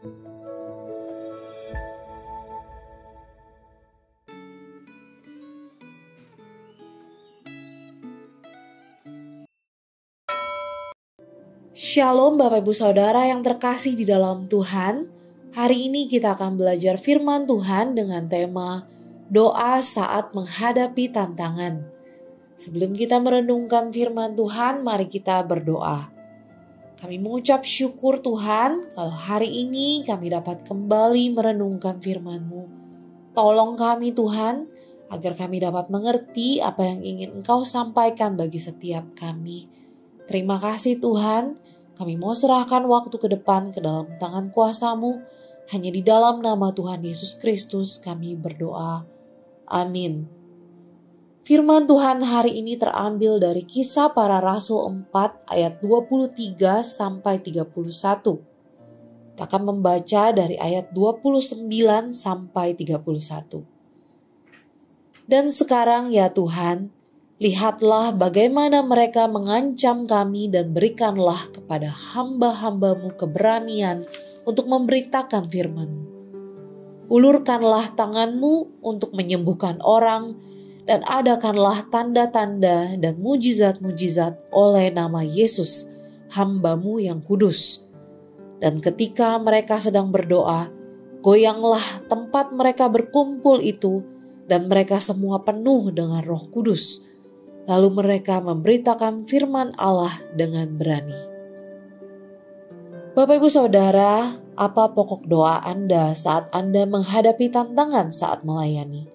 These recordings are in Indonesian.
Shalom Bapak Ibu Saudara yang terkasih di dalam Tuhan. Hari ini kita akan belajar firman Tuhan dengan tema doa saat menghadapi tantangan. Sebelum kita merenungkan firman Tuhan, mari kita berdoa. Kami mengucap syukur Tuhan kalau hari ini kami dapat kembali merenungkan firman-Mu. Tolong kami Tuhan agar kami dapat mengerti apa yang ingin Engkau sampaikan bagi setiap kami. Terima kasih Tuhan, kami mau serahkan waktu ke depan ke dalam tangan kuasa-Mu. Hanya di dalam nama Tuhan Yesus Kristus kami berdoa. Amin. Firman Tuhan hari ini terambil dari Kisah Para Rasul 4 ayat 23 sampai 31. Kita akan membaca dari ayat 29 sampai 31. Dan sekarang ya Tuhan, lihatlah bagaimana mereka mengancam kami dan berikanlah kepada hamba-hamba-Mu keberanian untuk memberitakan firman-Mu. Ulurkanlah tangan-Mu untuk menyembuhkan orang dan adakanlah tanda-tanda dan mujizat-mujizat oleh nama Yesus, hamba-Mu yang kudus. Dan ketika mereka sedang berdoa, goyanglah tempat mereka berkumpul itu dan mereka semua penuh dengan Roh Kudus. Lalu mereka memberitakan firman Allah dengan berani. Bapak Ibu Saudara, apa pokok doa Anda saat Anda menghadapi tantangan saat melayani?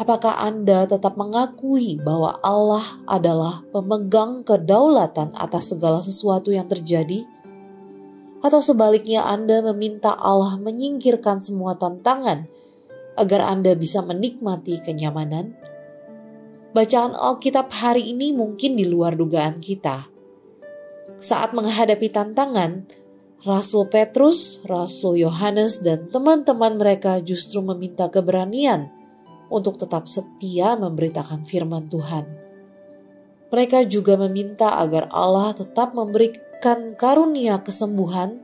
Apakah Anda tetap mengakui bahwa Allah adalah pemegang kedaulatan atas segala sesuatu yang terjadi? Atau sebaliknya Anda meminta Allah menyingkirkan semua tantangan agar Anda bisa menikmati kenyamanan? Bacaan Alkitab hari ini mungkin di luar dugaan kita. Saat menghadapi tantangan, Rasul Petrus, Rasul Yohanes, dan teman-teman mereka justru meminta keberanian untuk tetap setia memberitakan firman Tuhan. Mereka juga meminta agar Allah tetap memberikan karunia kesembuhan,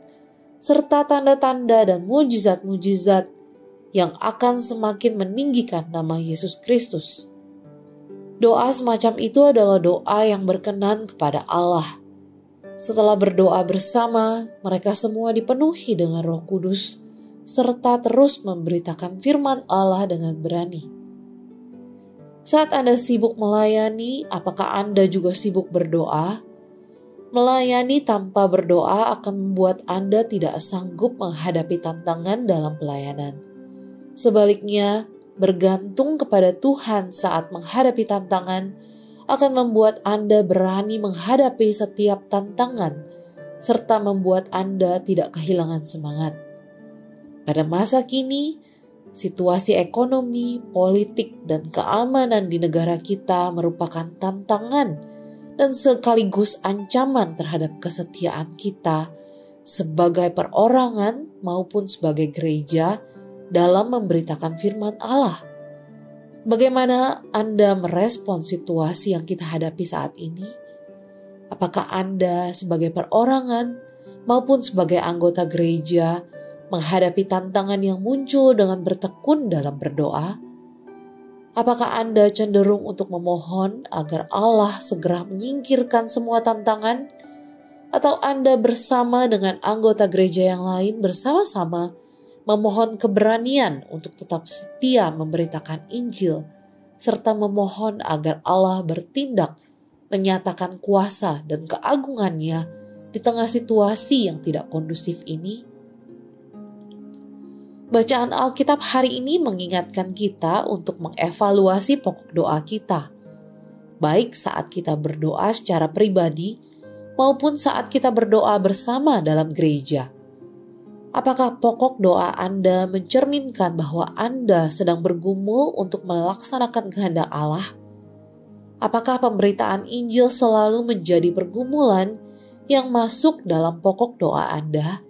serta tanda-tanda dan mujizat-mujizat yang akan semakin meninggikan nama Yesus Kristus. Doa semacam itu adalah doa yang berkenan kepada Allah. Setelah berdoa bersama, mereka semua dipenuhi dengan Roh Kudus, serta terus memberitakan firman Allah dengan berani. Saat Anda sibuk melayani, apakah Anda juga sibuk berdoa? Melayani tanpa berdoa akan membuat Anda tidak sanggup menghadapi tantangan dalam pelayanan. Sebaliknya, bergantung kepada Tuhan saat menghadapi tantangan akan membuat Anda berani menghadapi setiap tantangan, serta membuat Anda tidak kehilangan semangat. Pada masa kini, situasi ekonomi, politik, dan keamanan di negara kita merupakan tantangan dan sekaligus ancaman terhadap kesetiaan kita sebagai perorangan maupun sebagai gereja dalam memberitakan firman Allah. Bagaimana Anda merespon situasi yang kita hadapi saat ini? Apakah Anda sebagai perorangan maupun sebagai anggota gereja menghadapi tantangan yang muncul dengan bertekun dalam berdoa? Apakah Anda cenderung untuk memohon agar Allah segera menyingkirkan semua tantangan? Atau Anda bersama dengan anggota gereja yang lain bersama-sama memohon keberanian untuk tetap setia memberitakan Injil, serta memohon agar Allah bertindak menyatakan kuasa dan keagungannya di tengah situasi yang tidak kondusif ini? Bacaan Alkitab hari ini mengingatkan kita untuk mengevaluasi pokok doa kita, baik saat kita berdoa secara pribadi maupun saat kita berdoa bersama dalam gereja. Apakah pokok doa Anda mencerminkan bahwa Anda sedang bergumul untuk melaksanakan kehendak Allah? Apakah pemberitaan Injil selalu menjadi pergumulan yang masuk dalam pokok doa Anda?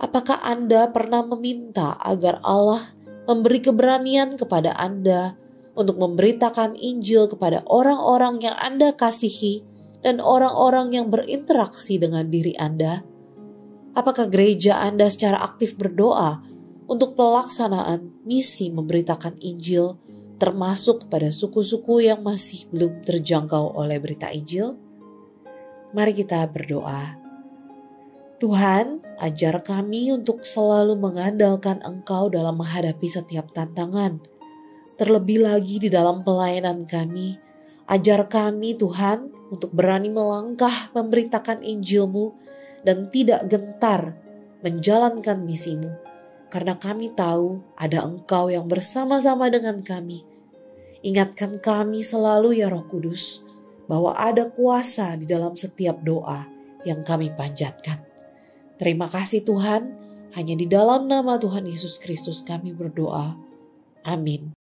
Apakah Anda pernah meminta agar Allah memberi keberanian kepada Anda untuk memberitakan Injil kepada orang-orang yang Anda kasihi dan orang-orang yang berinteraksi dengan diri Anda? Apakah gereja Anda secara aktif berdoa untuk pelaksanaan misi memberitakan Injil, termasuk kepada suku-suku yang masih belum terjangkau oleh berita Injil? Mari kita berdoa. Tuhan, ajar kami untuk selalu mengandalkan Engkau dalam menghadapi setiap tantangan. Terlebih lagi di dalam pelayanan kami, ajar kami Tuhan untuk berani melangkah memberitakan Injil-Mu dan tidak gentar menjalankan misimu. Karena kami tahu ada Engkau yang bersama-sama dengan kami. Ingatkan kami selalu ya Roh Kudus, bahwa ada kuasa di dalam setiap doa yang kami panjatkan. Terima kasih Tuhan, hanya di dalam nama Tuhan Yesus Kristus kami berdoa. Amin.